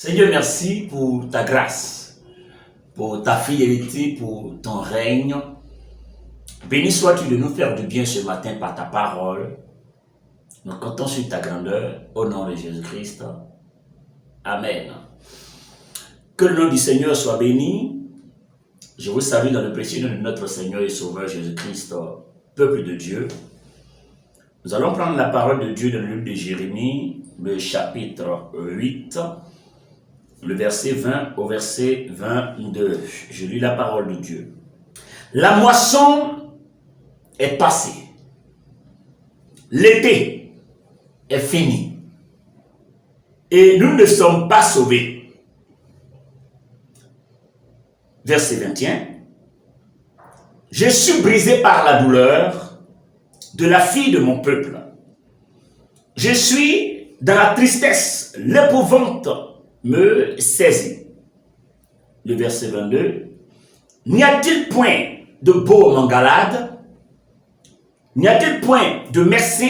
Seigneur, merci pour ta grâce, pour ta fidélité, pour ton règne. Béni sois-tu de nous faire du bien ce matin par ta parole. Nous comptons sur ta grandeur, au nom de Jésus-Christ. Amen. Que le nom du Seigneur soit béni. Je vous salue dans le précieux nom de notre Seigneur et Sauveur Jésus-Christ, peuple de Dieu. Nous allons prendre la parole de Dieu dans le livre de Jérémie, le chapitre 8, le verset 20 au verset 22. Je lis la parole de Dieu. La moisson est passée. L'été est fini. Et nous ne sommes pas sauvés. Verset 21. Je suis brisé par la douleur de la fille de mon peuple. Je suis dans la tristesse, l'épouvante me saisit. Le verset 22. N'y a-t-il point de baume en Galade? N'y a-t-il point de médecin?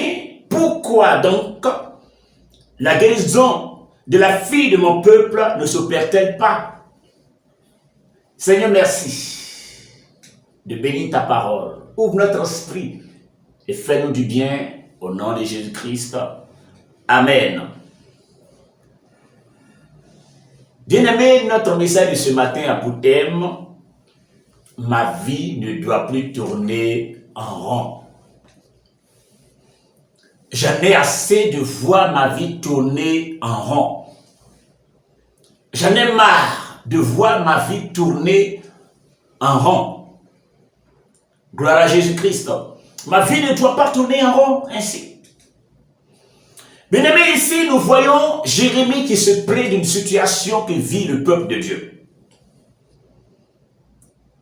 Pourquoi donc la guérison de la fille de mon peuple ne s'opère-t-elle pas? Seigneur, merci de bénir ta parole. Ouvre notre esprit et fais-nous du bien au nom de Jésus-Christ. Amen. Bien-aimé, notre message de ce matin a pour thème « Ma vie ne doit plus tourner en rond ». J'en ai assez de voir ma vie tourner en rond. J'en ai marre de voir ma vie tourner en rond. Gloire à Jésus-Christ. Ma vie ne doit pas tourner en rond ainsi. Bien-aimés, ici, nous voyons Jérémie qui se plaint d'une situation que vit le peuple de Dieu.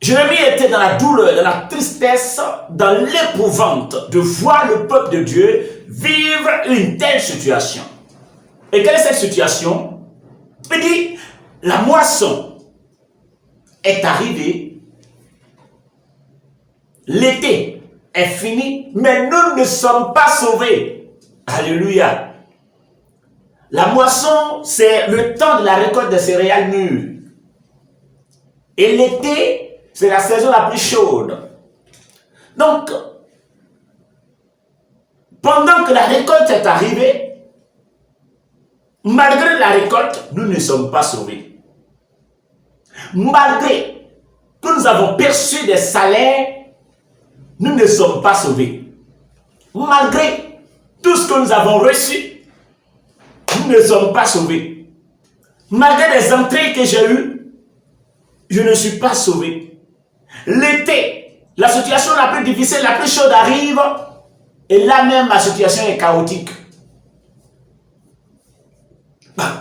Jérémie était dans la douleur, dans la tristesse, dans l'épouvante de voir le peuple de Dieu vivre une telle situation. Et quelle est cette situation? Il dit, la moisson est arrivée, l'été est fini, mais nous ne sommes pas sauvés. Alléluia. La moisson, c'est le temps de la récolte des céréales mûres. Et l'été, c'est la saison la plus chaude. Donc, pendant que la récolte est arrivée, malgré la récolte, nous ne sommes pas sauvés. Malgré que nous avons perçu des salaires, nous ne sommes pas sauvés. Malgré tout ce que nous avons reçu, nous ne sommes pas sauvés. Malgré les entrées que j'ai eues, je ne suis pas sauvé. L'été, la situation la plus difficile, la plus chaude arrive, et là même ma situation est chaotique.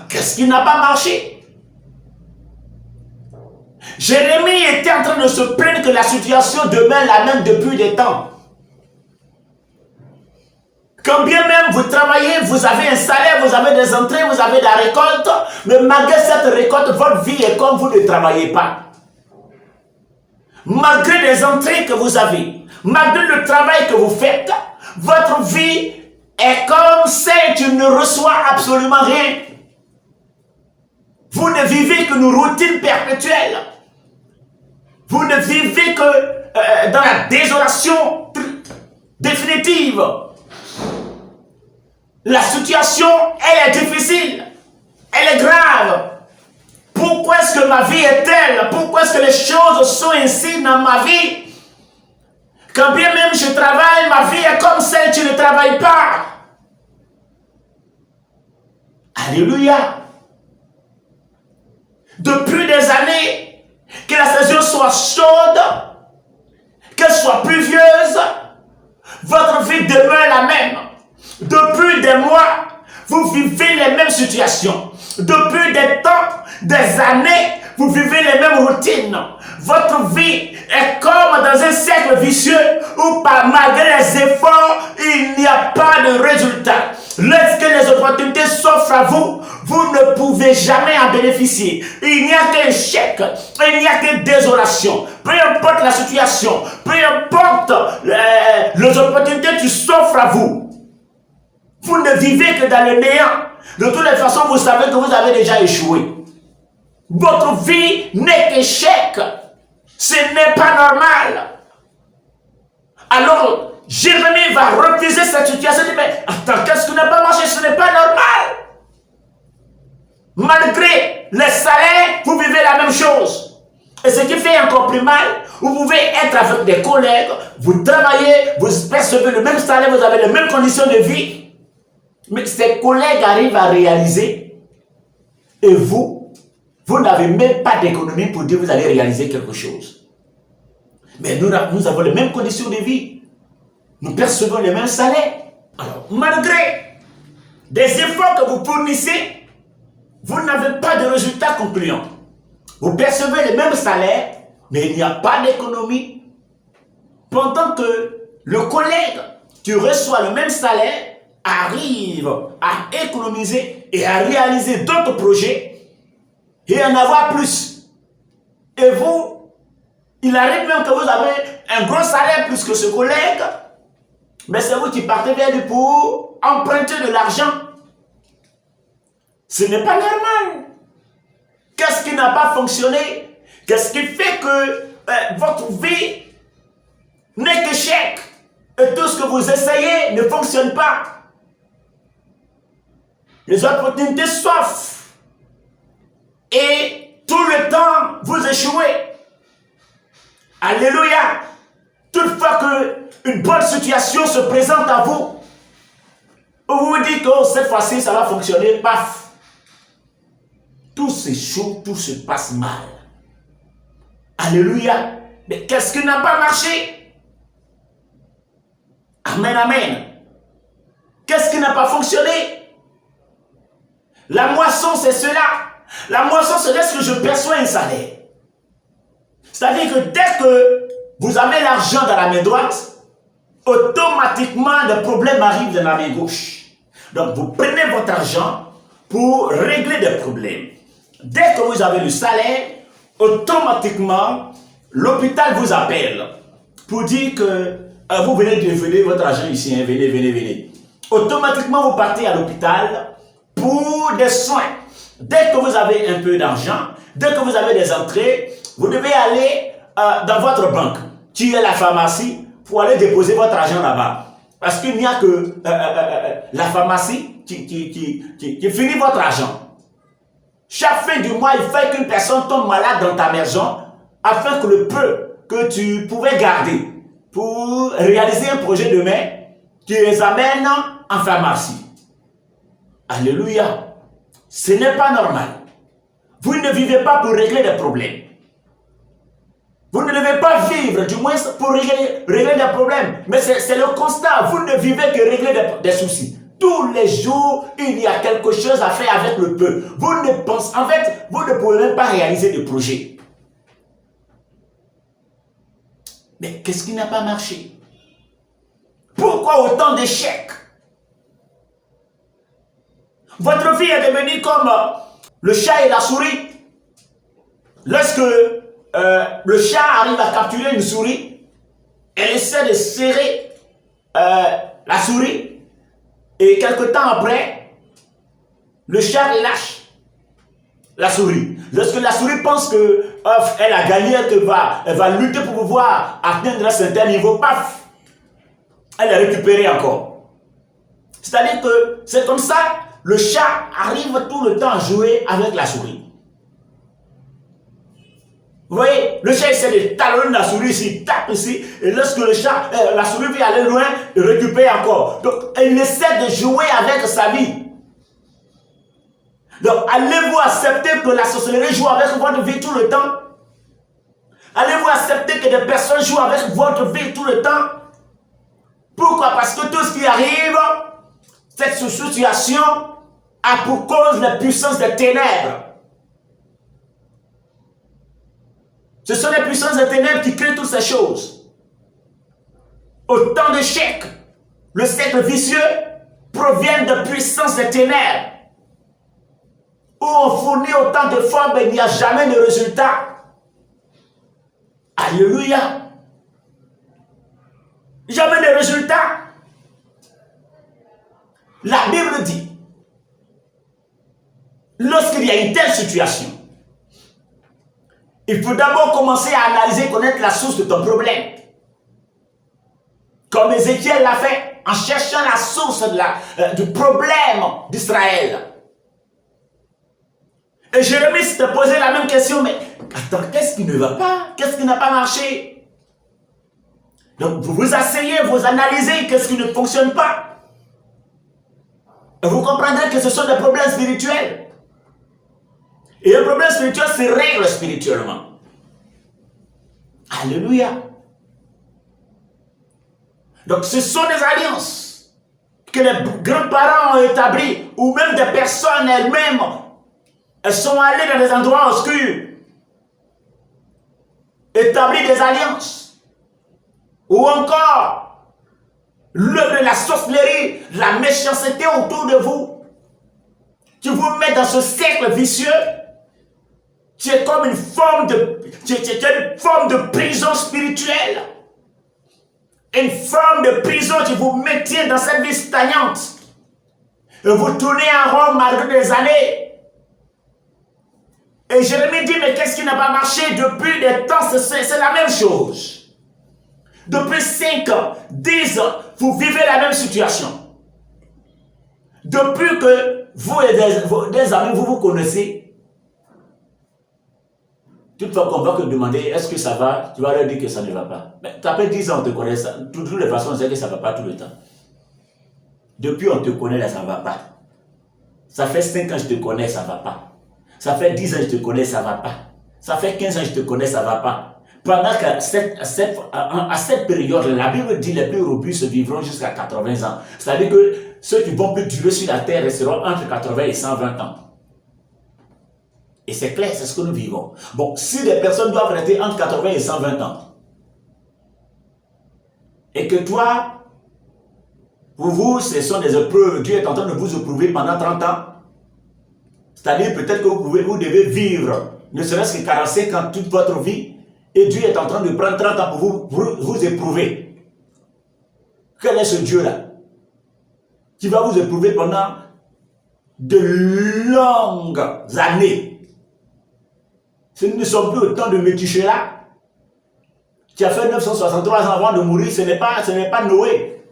Qu'est-ce qui n'a pas marché? Jérémie était en train de se plaindre que la situation demeure la même depuis des temps. Quand bien même vous travaillez, vous avez un salaire, vous avez des entrées, vous avez de la récolte, mais malgré cette récolte, votre vie est comme vous ne travaillez pas. Malgré les entrées que vous avez, malgré le travail que vous faites, votre vie est comme celle qui ne reçoit absolument rien. Vous ne vivez que une routine perpétuelle. Vous ne vivez que dans la désolation définitive. La situation, elle est difficile. Elle est grave. Pourquoi est-ce que ma vie est telle? Pourquoi est-ce que les choses sont ainsi dans ma vie? Quand bien même je travaille, ma vie est comme celle qui ne travaille pas. Alléluia. Depuis des années, que la saison soit chaude, qu'elle soit pluvieuse, votre vie demeure la même. Depuis des mois, vous vivez les mêmes situations. Depuis des temps, des années, vous vivez les mêmes routines. Votre vie est comme dans un cercle vicieux où malgré les efforts, il n'y a pas de résultat. Lorsque les opportunités s'offrent à vous, vous ne pouvez jamais en bénéficier. Il n'y a qu'un échec, il n'y a que désolation. Peu importe la situation, peu importe les opportunités qui s'offrent à vous, vous ne vivez que dans le néant. De toutes les façons, vous savez que vous avez déjà échoué. Votre vie n'est qu'échec. Ce n'est pas normal. Alors, Jérémie va refuser cette situation. Il dit, mais attends, qu'est-ce qui n'a pas marché? Ce n'est pas normal. Malgré les salaires, vous vivez la même chose. Et ce qui fait encore plus mal, vous pouvez être avec des collègues, vous travaillez, vous percevez le même salaire, vous avez les mêmes conditions de vie, mais ces collègues arrivent à réaliser, et vous n'avez même pas d'économie pour dire que vous allez réaliser quelque chose. Mais nous avons les mêmes conditions de vie, nous percevons les mêmes salaires. Alors, malgré des efforts que vous fournissez, vous n'avez pas de résultats concluants. Vous percevez les mêmes salaires, mais il n'y a pas d'économie. Pendant que le collègue qui reçoit le même salaire arrive à économiser et à réaliser d'autres projets et en avoir plus. Et vous, il arrive même que vous avez un gros salaire plus que ce collègue, mais c'est vous qui partez vers lui pour emprunter de l'argent. Ce n'est pas normal. Qu'est-ce qui n'a pas fonctionné? Qu'est-ce qui fait que votre vie n'est qu'échec et tout ce que vous essayez ne fonctionne pas? Les opportunités s'offrent et tout le temps vous échouez. Alléluia. Toutefois qu'une bonne situation se présente à vous, vous vous dites que oh, cette fois-ci ça va fonctionner, paf. Tout s'échoue, tout se passe mal. Alléluia. Mais qu'est-ce qui n'a pas marché? Amen, amen. Qu'est-ce qui n'a pas fonctionné? La moisson, c'est cela. La moisson, c'est lorsque je perçois un salaire. C'est-à-dire que dès que vous avez l'argent dans la main droite, automatiquement, des problèmes arrivent dans la main gauche. Donc, vous prenez votre argent pour régler des problèmes. Dès que vous avez le salaire, automatiquement, l'hôpital vous appelle pour dire que vous venez de donner votre argent ici, hein, venez, venez, venez. Automatiquement, vous partez à l'hôpital pour des soins. Dès que vous avez un peu d'argent, dès que vous avez des entrées, vous devez aller dans votre banque, qui est la pharmacie, pour aller déposer votre argent là-bas. Parce qu'il n'y a que la pharmacie qui finit votre argent. Chaque fin du mois, il fait qu'une personne tombe malade dans ta maison afin que le peu que tu pouvais garder pour réaliser un projet demain, tu les amènes en pharmacie. Alléluia. Ce n'est pas normal. Vous ne vivez pas pour régler des problèmes. Vous ne devez pas vivre, du moins pour régler des problèmes. Mais c'est le constat. Vous ne vivez que régler des soucis. Tous les jours, il y a quelque chose à faire avec le peu. Vous ne pensez, en fait, vous ne pouvez même pas réaliser de projet. Mais qu'est-ce qui n'a pas marché? Pourquoi autant d'échecs? Votre vie est devenue comme le chat et la souris. Lorsque le chat arrive à capturer une souris, elle essaie de serrer la souris. Et quelque temps après, le chat relâche la souris. Lorsque la souris pense qu'elle a gagné, elle va lutter pour pouvoir atteindre un certain niveau, paf, elle est récupérée encore. C'est-à-dire que c'est comme ça, le chat arrive tout le temps à jouer avec la souris. Vous voyez, le chat essaie de talonner la souris ici, il tape ici, et lorsque la souris veut aller loin, il récupère encore. Donc, elle essaie de jouer avec sa vie. Donc, allez-vous accepter que la sorcellerie joue avec votre vie tout le temps? Allez-vous accepter que des personnes jouent avec votre vie tout le temps? Pourquoi? Parce que tout ce qui arrive, cette situation a pour cause la puissance des ténèbres. Ce sont les puissances des ténèbres qui créent toutes ces choses. Autant d'échecs, le cercle vicieux provient de puissance des ténèbres. Où on fournit autant d'efforts, mais il n'y a jamais de résultat. Alléluia. Jamais de résultat. La Bible dit, lorsqu'il y a une telle situation, Il faut d'abord commencer à analyser, connaître la source de ton problème. Comme Ézéchiel l'a fait, en cherchant la source du problème d'Israël. Et Jérémie s'était posé la même question, mais attends, qu'est-ce qui ne va pas? Qu'est-ce qui n'a pas marché? Donc vous vous asseyez, vous analysez qu'est-ce qui ne fonctionne pas. Et vous comprendrez que ce sont des problèmes spirituels. Et un problème spirituel se règle spirituellement. Alléluia. Donc ce sont des alliances que les grands-parents ont établies, ou même des personnes elles-mêmes. Elles sont allées dans des endroits obscurs, établir des alliances. Ou encore, l'œuvre de la sorcellerie, la méchanceté autour de vous. Tu vous mets dans ce cercle vicieux. Tu es comme une forme de prison spirituelle. Une forme de prison qui vous mettait dans cette vie stagnante. Et vous tournez en rond malgré des années. Et Jérémie dit, mais qu'est-ce qui n'a pas marché depuis des temps? C'est la même chose. Depuis 5 ans, 10 ans, vous vivez la même situation. Depuis que vous et des amis, vous connaissez, toute fois qu'on va te demander, est-ce que ça va? Tu vas leur dire que ça ne va pas. Mais tu as fait 10 ans, on te connaît ça. De toutes les façons, on sait que ça ne va pas tout le temps. Depuis on te connaît, là, ça ne va pas. Ça fait 5 ans, je te connais, ça ne va pas. Ça fait 10 ans, je te connais, ça ne va pas. Ça fait 15 ans, je te connais, ça ne va pas. Pendant qu'à cette période, la Bible dit les plus robustes vivront jusqu'à 80 ans. C'est-à-dire que ceux qui vont plus durer sur la terre resteront entre 80 et 120 ans. Et c'est clair, c'est ce que nous vivons. Bon, si des personnes doivent rester entre 80 et 120 ans, et que toi, pour vous, ce sont des épreuves, Dieu est en train de vous éprouver pendant 30 ans, c'est-à-dire peut-être que vous devez vivre, ne serait-ce que 45 ans toute votre vie, et Dieu est en train de prendre 30 ans pour vous éprouver. Quel est ce Dieu-là qui va vous éprouver pendant de longues années? Ce ne sont plus autant de Métuséla qui a fait 963 ans avant de mourir, ce n'est pas Noé.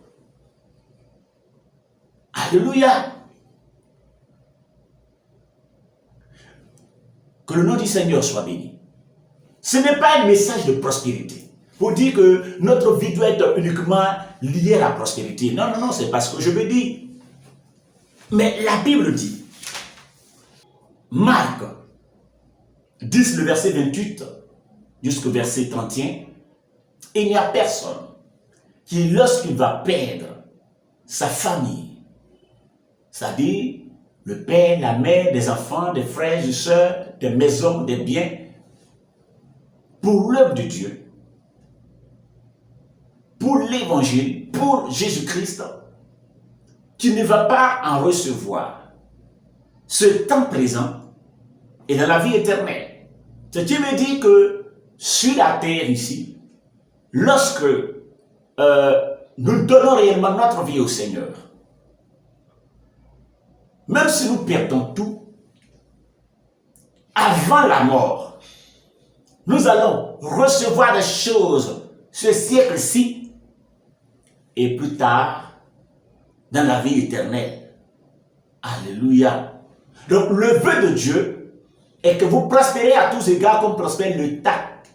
Alléluia. Que le nom du Seigneur soit béni. Ce n'est pas un message de prospérité. Pour dire que notre vie doit être uniquement liée à la prospérité. Non, non, non, c'est pas ce que je veux dire. Mais la Bible dit, Marc 10, le verset 28 jusqu'au verset 31, il n'y a personne qui, lorsqu'il va perdre sa famille, c'est-à-dire le père, la mère, des enfants, des frères, des sœurs, des maisons, des biens, pour l'œuvre de Dieu, pour l'évangile, pour Jésus-Christ, tu ne vas pas en recevoir ce temps présent et dans la vie éternelle. Ce qui veut dire que sur la terre ici, lorsque nous donnons réellement notre vie au Seigneur, même si nous perdons tout, avant la mort, nous allons recevoir des choses ce siècle-ci et plus tard dans la vie éternelle. Alléluia. Donc le vœu de Dieu est que vous prospérez à tous égards comme prospère le tact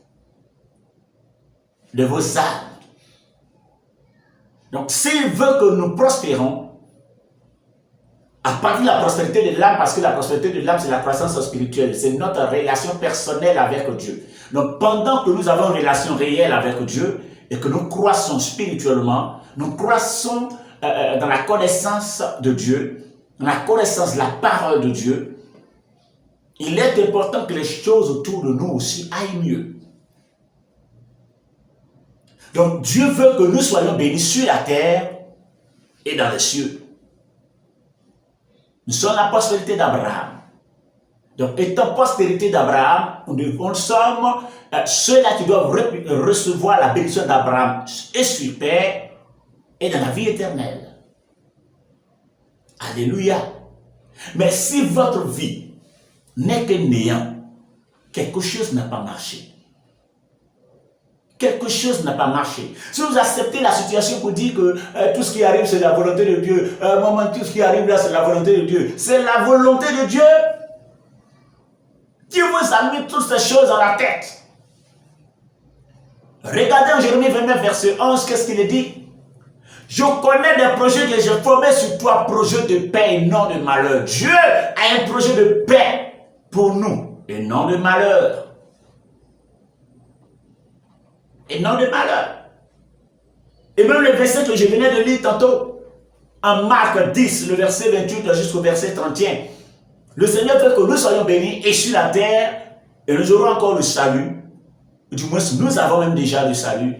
de vos âmes. Donc s'il veut que nous prospérons, à partir de la prospérité de l'âme, parce que la prospérité de l'âme, c'est la croissance spirituelle, c'est notre relation personnelle avec Dieu. Donc, pendant que nous avons une relation réelle avec Dieu et que nous croissons spirituellement, nous croissons dans la connaissance de Dieu, dans la connaissance de la parole de Dieu, il est important que les choses autour de nous aussi aillent mieux. Donc, Dieu veut que nous soyons bénis sur la terre et dans les cieux. Nous sommes la postérité d'Abraham. Donc, étant postérité d'Abraham, nous sommes ceux-là qui doivent recevoir la bénédiction d'Abraham et sur terre et dans la vie éternelle. Alléluia. Mais si votre vie n'est que néant, quelque chose n'a pas marché. Quelque chose n'a pas marché. Si vous acceptez la situation pour dire que tout ce qui arrive c'est la volonté de Dieu, tout ce qui arrive là c'est la volonté de Dieu, c'est la volonté de Dieu. Dieu vous a mis toutes ces choses dans la tête. Regardez en Jérémie 29 verset 11, qu'est-ce qu'il dit? Je connais des projets que j'ai formés sur toi, projets de paix et non de malheur. Dieu a un projet de paix pour nous et non de malheur. Et non de malheur. Et même le verset que je venais de lire tantôt, en Marc 10, le verset 28 jusqu'au verset 31, le Seigneur fait que nous soyons bénis et sur la terre, et nous aurons encore le salut. Du moins, nous avons même déjà le salut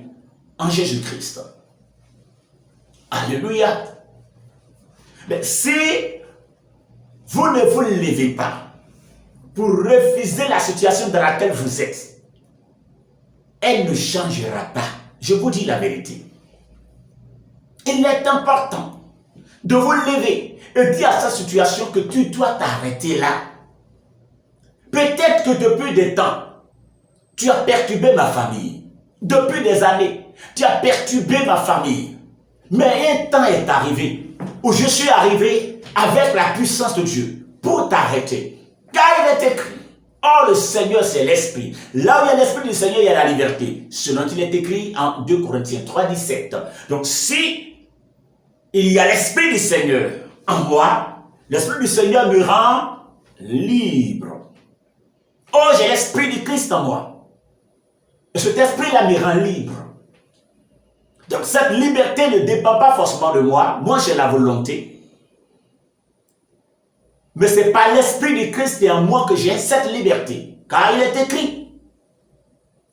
en Jésus-Christ. Alléluia. Mais si vous ne vous levez pas pour refuser la situation dans laquelle vous êtes, elle ne changera pas. Je vous dis la vérité. Il est important de vous lever et dire à cette situation que tu dois t'arrêter là. Peut-être que depuis des temps, tu as perturbé ma famille. Depuis des années, tu as perturbé ma famille. Mais un temps est arrivé où je suis arrivé avec la puissance de Dieu pour t'arrêter. Car il est écrit, oh, le Seigneur, c'est l'Esprit. Là où il y a l'Esprit du Seigneur, il y a la liberté. Ce dont il est écrit en 2 Corinthiens 3, 17. Donc, si il y a l'Esprit du Seigneur en moi, l'Esprit du Seigneur me rend libre. Oh, j'ai l'Esprit du Christ en moi. Et cet Esprit-là me rend libre. Donc, cette liberté ne dépend pas forcément de moi. Moi, j'ai la volonté. Mais ce n'est pas l'Esprit du Christ qui est en moi que j'ai cette liberté. Car il est écrit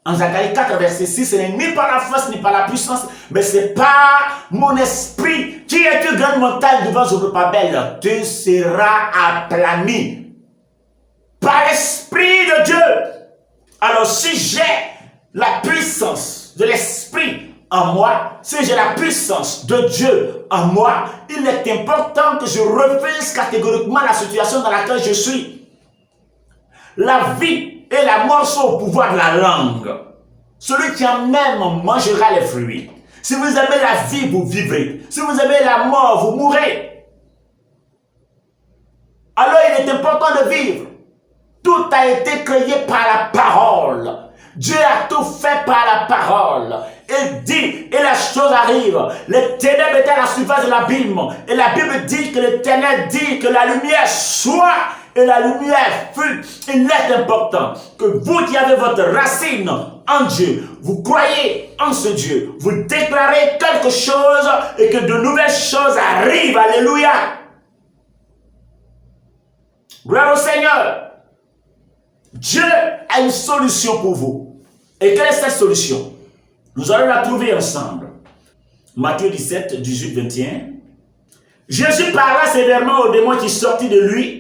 en Zacharie 4, verset 6, ce n'est ni par la force ni par la puissance, mais c'est par mon esprit qui est une grande montagne devant Zorobabel. Tu seras aplani par l'Esprit de Dieu. Alors si j'ai la puissance de l'Esprit en moi, si j'ai la puissance de Dieu en moi, il est important que je refuse catégoriquement la situation dans laquelle je suis. La vie et la mort sont au pouvoir de la langue. Celui qui en aime mangera les fruits. Si vous aimez la vie, vous vivrez. Si vous aimez la mort, vous mourrez. Alors il est important de vivre. Tout a été créé par la parole. Dieu a tout fait par la parole. Il dit, et la chose arrive. Les ténèbres étaient à la surface de l'abîme. Et la Bible dit que l'Éternel dit que la lumière soit. Et la lumière fut. Il est important que vous qui avez votre racine en Dieu, vous croyez en ce Dieu, vous déclarez quelque chose et que de nouvelles choses arrivent. Alléluia. Gloire au Seigneur. Dieu a une solution pour vous. Et quelle est cette solution? Nous allons la trouver ensemble. Matthieu 17, 18, 21. Jésus parla sévèrement au démon qui sortit de lui.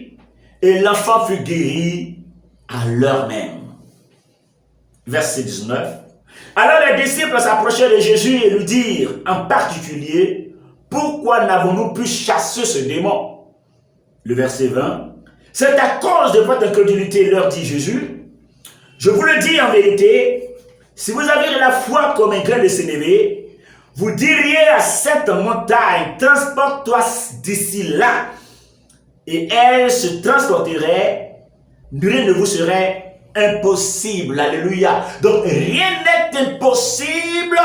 Et l'enfant fut guéri à l'heure même. Verset 19. Alors les disciples s'approchèrent de Jésus et lui dirent en particulier, pourquoi n'avons-nous pu chasser ce démon? Le verset 20. C'est à cause de votre incrédulité, leur dit Jésus. Je vous le dis en vérité, si vous avez de la foi comme un grain de sénévé, vous diriez à cette montagne, transporte-toi d'ici là, et elle se transporterait, rien ne vous serait impossible. Alléluia. Donc rien n'est impossible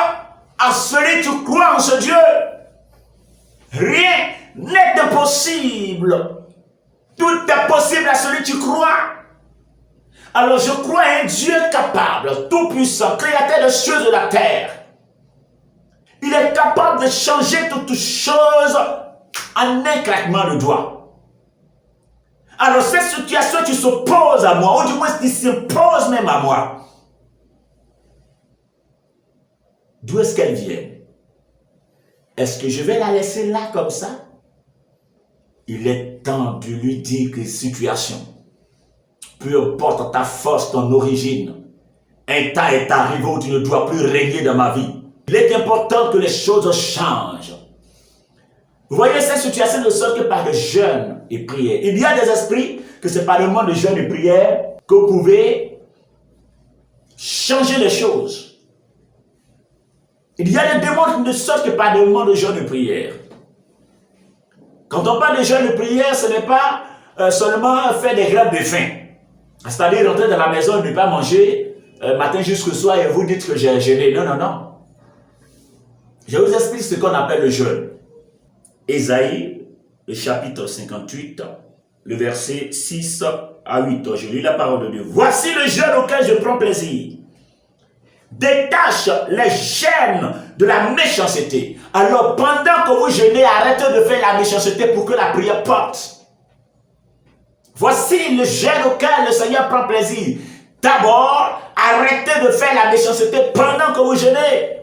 à celui qui croit en ce Dieu. Rien n'est impossible. Tout est possible à celui qui croit. Alors je crois à un Dieu capable, tout puissant, créateur des cieux et de la terre. Il est capable de changer toutes choses en un claquement de doigts. Alors cette situation qui s'oppose à moi, ou du moins qui s'impose même à moi, d'où est-ce qu'elle vient? Est-ce que je vais la laisser là comme ça? Il est temps de lui dire que situation, peu importe ta force, ton origine, un temps est arrivé où tu ne dois plus régner dans ma vie. Il est important que les choses changent. Vous voyez, cette situation ne sort que par le jeûne et prière. Il y a des esprits que c'est par le moment de jeûne et prière que vous pouvez changer les choses. Il y a des démons qui ne sortent que par des moments de jeûne et de prière. Quand on parle de jeûne et de prière, ce n'est pas seulement faire des grèves de faim. C'est-à-dire rentrer dans la maison et ne pas manger matin jusqu'au soir et vous dites que j'ai jeûné. Non, non, non. Je vous explique ce qu'on appelle le jeûne. Ésaïe, le chapitre 58, le verset 6 à 8. Je lis la parole de Dieu. Voici le jeûne auquel je prends plaisir. Détache les chaînes de la méchanceté. Alors pendant que vous jeûnez, arrêtez de faire la méchanceté pour que la prière porte. Voici le jeûne auquel le Seigneur prend plaisir. D'abord, arrêtez de faire la méchanceté pendant que vous jeûnez.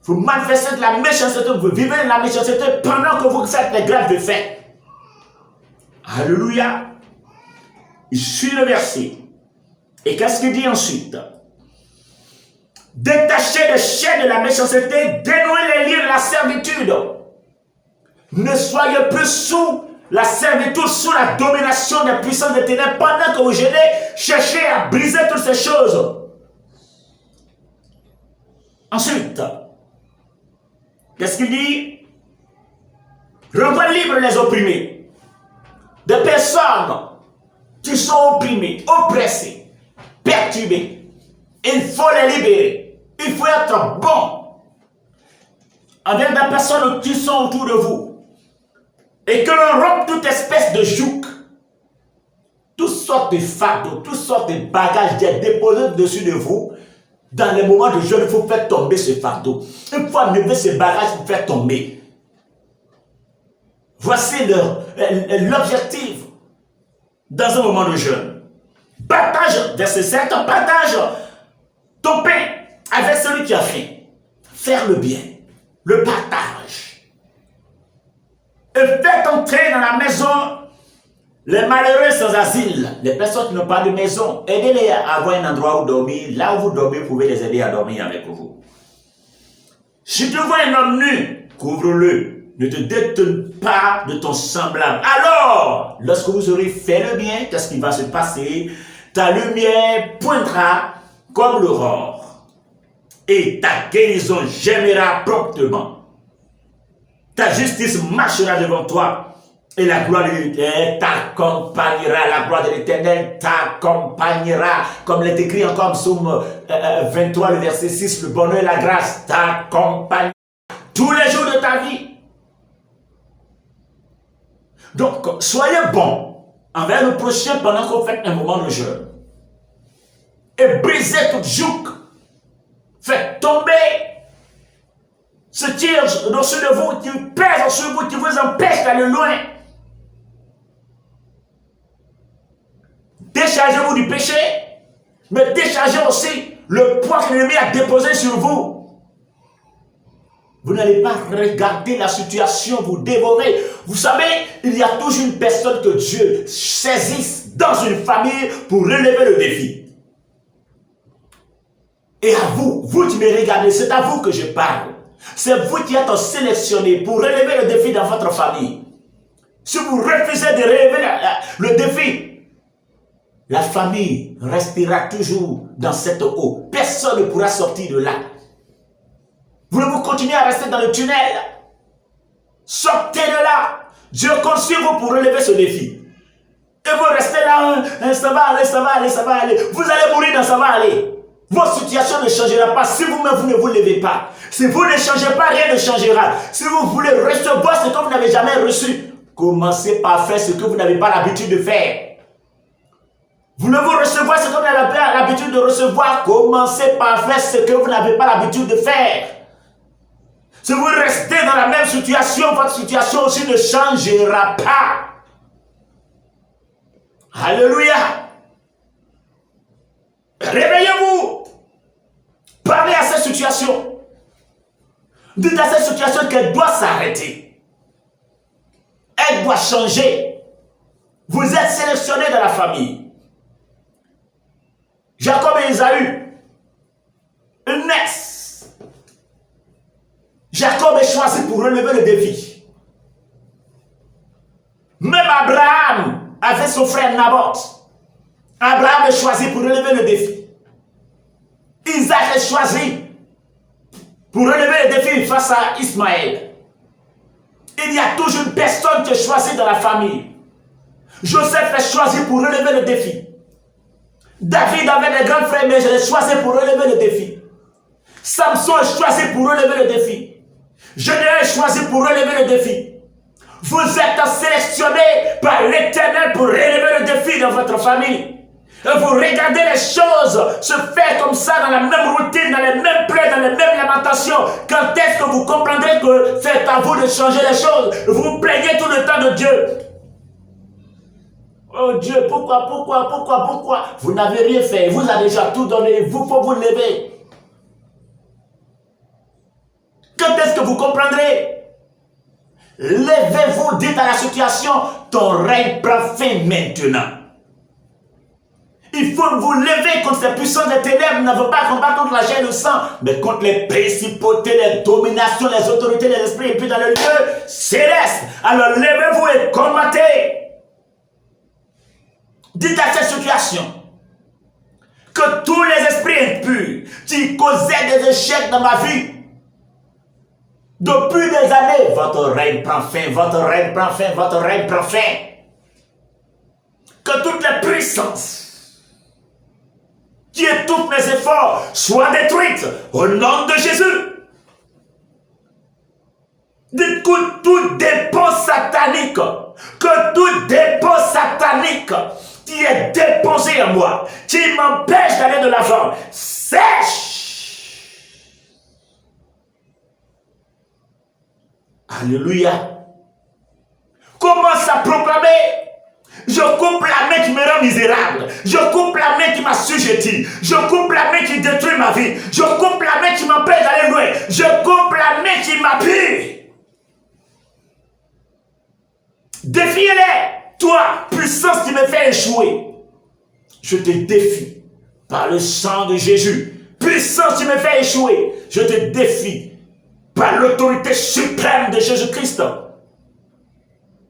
Vous manifestez de la méchanceté, vous vivez de la méchanceté pendant que vous faites les grèves de faim. Alléluia. Il suit le verset. Et qu'est-ce qu'il dit ensuite? Détachez les chaînes de la méchanceté, dénouez les liens de la servitude. Ne soyez plus sous la servitude, sous la domination des puissances des ténèbres. Pendant que vous jeûnez, cherchez à briser toutes ces choses. Ensuite, qu'est-ce qu'il dit? Rends libre les opprimés. Des personnes qui sont opprimées, oppressées, perturbées. Il faut les libérer. Il faut être bon avec des personnes qui sont autour de vous. Et que l'on rompe toute espèce de joug. Toutes sortes de fardeaux, toutes sortes de bagages déposés dessus de vous. Dans les moments de jeûne, il faut faire tomber ce fardeau. Il faut enlever ce bagage pour faire tomber. Voici l'objectif dans un moment de jeûne. Partage, verset 7, partage ton pain avec celui qui a faim. Faire le bien, le partage. Et faites entrer dans la maison les malheureux sans asile, les personnes qui n'ont pas de maison. Aidez-les à avoir un endroit où dormir. Là où vous dormez, vous pouvez les aider à dormir avec vous. Si tu vois un homme nu, couvre-le. Ne te détourne pas de ton semblable. Alors, lorsque vous aurez fait le bien, qu'est-ce qui va se passer? Ta lumière pointera comme l'aurore. Et ta guérison germera promptement. Ta justice marchera devant toi. Et la gloire de l'Éternel t'accompagnera. La gloire de l'Éternel t'accompagnera. Comme il est écrit encore en Psaume 23, le verset 6, le bonheur et la grâce t'accompagnent tous les jours de ta vie. Donc, soyez bons envers le prochain pendant que vous faites un moment de jeûne. Et brisez toute joug. Faites tomber ce tir au-dessus de vous qui pèse sur vous, qui vous empêche d'aller loin. Déchargez-vous du péché, mais déchargez aussi le poids que l'ennemi a déposé sur vous. Vous n'allez pas regarder la situation, vous dévorer. Vous savez, il y a toujours une personne que Dieu saisisse dans une famille pour relever le défi. Et à vous, vous qui me regardez, c'est à vous que je parle. C'est vous qui êtes sélectionnés pour relever le défi dans votre famille. Si vous refusez de relever le défi, la famille restera toujours dans cette eau. Personne ne pourra sortir de là. Voulez-vous continuer à rester dans le tunnel? Sortez de là. Dieu compte sur vous pour relever ce défi. Et vous restez là, ça va aller, ça va aller, ça va aller. Vous allez mourir, ça va aller. Votre situation ne changera pas si vous-même vous ne vous levez pas. Si vous ne changez pas, rien ne changera. Si vous voulez recevoir ce que vous n'avez jamais reçu, commencez par faire ce que vous n'avez pas l'habitude de faire. Voulez-vous recevoir ce que vous n'avez pas l'habitude de recevoir? Commencez par faire ce que vous n'avez pas l'habitude de faire. Si vous restez dans la même situation, votre situation aussi ne changera pas. Alléluia. Réveillez-vous. Parlez à cette situation. Dites à cette situation qu'elle doit s'arrêter. Elle doit changer. Vous êtes sélectionnés dans la famille. Jacob et Ésaü, ils naissent. Jacob est choisi pour relever le défi. Même Abraham avait son frère Naboth. Abraham est choisi pour relever le défi. Isaac est choisi pour relever le défi face à Ismaël. Il y a toujours une personne qui est choisie dans la famille. Joseph est choisi pour relever le défi. David avait des grands frères, mais je l'ai choisi pour relever le défi. Samson est choisi pour relever le défi. Gédéon est choisi pour relever le défi. Vous êtes sélectionnés par l'Éternel pour relever le défi dans votre famille. Et vous regardez les choses se faire comme ça dans la même routine, dans les mêmes plaies, dans les mêmes lamentations. Quand est-ce que vous comprendrez que c'est à vous de changer les choses? Vous vous plaignez tout le temps de Dieu. Oh Dieu, pourquoi? Vous n'avez rien fait, vous avez déjà tout donné, il faut vous lever. Quand est-ce que vous comprendrez? Levez-vous, dites à la situation, ton règne prend fin maintenant. Il faut vous lever contre ces puissances des ténèbres. Nous n'avons pas combattre contre la chair et le sang, mais contre les principautés, les dominations, les autorités, les esprits, et puis dans le lieu céleste. Alors levez-vous et combattez. Dites à cette situation que tous les esprits impurs qui causaient des échecs dans ma vie, depuis des années, votre règne prend fin, votre règne prend fin, votre règne prend fin. Que toutes les puissances qui étouffent mes efforts soient détruites au nom de Jésus. Dites que tout dépôt satanique, qui est déposé en moi, qui m'empêche d'aller de l'avant, sèche. Alléluia. Commence à proclamer. Je coupe la main qui me rend misérable. Je coupe la main qui m'assujettit. Je coupe la main qui détruit ma vie. Je coupe la main qui m'empêche d'aller loin. Je coupe la main qui m'appuie. Défiez-les. Toi, puissance qui me fait échouer. Je te défie par le sang de Jésus. Puissance qui me fait échouer. Je te défie par l'autorité suprême de Jésus-Christ.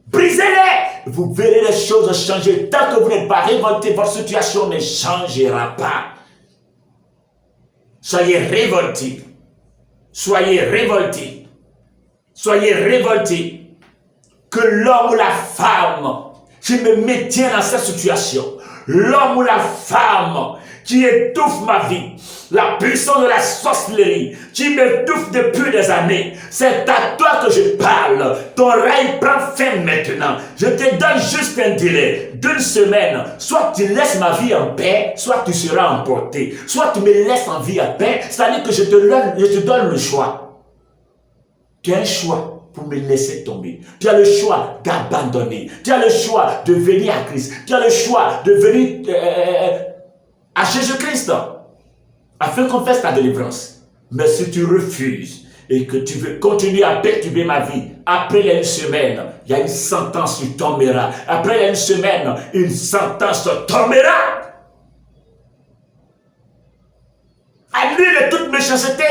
Brisez-les. Vous verrez les choses changer. Tant que vous n'êtes pas révolté, votre situation ne changera pas. Soyez révoltés. Soyez révoltés. Soyez révoltés. Que l'homme ou la femme qui me maintient dans cette situation, l'homme ou la femme qui étouffe ma vie, la puissance de la sorcellerie qui m'étouffe depuis des années, c'est à toi que je parle. Ton règne prend fin maintenant. Je te donne juste un délai d'une semaine. Soit tu laisses ma vie en paix, soit tu seras emporté. Soit tu me laisses en vie en paix, c'est-à-dire que je te donne le choix. Tu as un choix pour me laisser tomber. Tu as le choix d'abandonner. Tu as le choix de venir à Christ. Tu as le choix de venir à Jésus-Christ afin qu'on fasse ta délivrance. Mais si tu refuses et que tu veux continuer à perturber ma vie, après une semaine, il y a une sentence qui tombera. Après une semaine, une sentence tombera. Annule toute méchanceté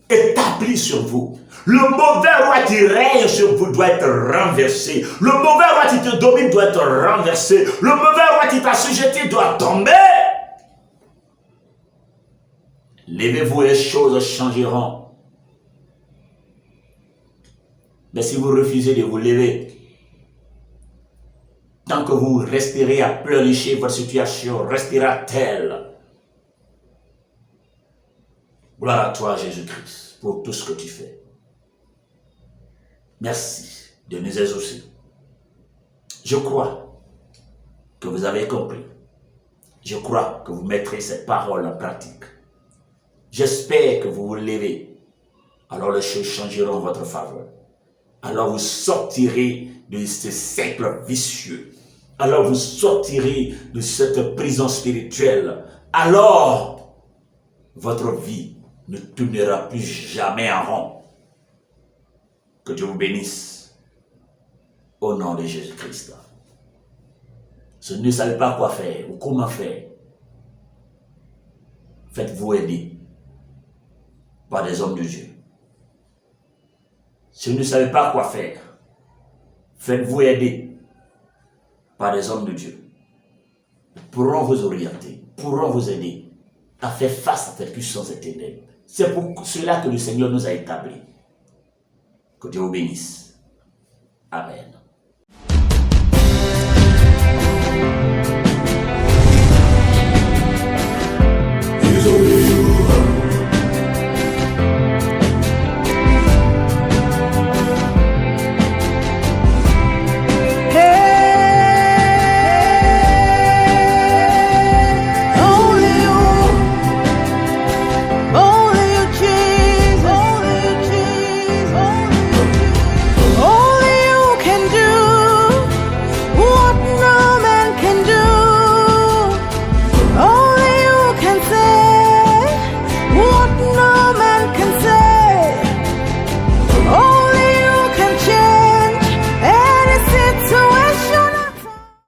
établie sur vous. Le mauvais roi qui règne sur vous doit être renversé. Le mauvais roi qui te domine doit être renversé. Le mauvais roi qui t'a sujeté doit tomber. Levez-vous et les choses changeront. Mais si vous refusez de vous lever, tant que vous resterez à pleurnicher, votre situation restera telle. Gloire à toi, Jésus-Christ, pour tout ce que tu fais. Merci de nous exaucer. Je crois que vous avez compris. Je crois que vous mettrez cette parole en pratique. J'espère que vous vous levez. Alors les choses changeront en votre faveur. Alors vous sortirez de ce cercle vicieux. Alors vous sortirez de cette prison spirituelle. Alors votre vie ne tournera plus jamais en rond. Que Dieu vous bénisse. Au nom de Jésus-Christ. Si vous ne savez pas quoi faire ou comment faire, faites-vous aider par des hommes de Dieu. Si vous ne savez pas quoi faire, faites-vous aider par des hommes de Dieu. Ils pourront vous orienter, pourront vous aider à faire face à tes puissances éternelles. C'est pour cela que le Seigneur nous a établis. Que Dieu vous bénisse. Amen.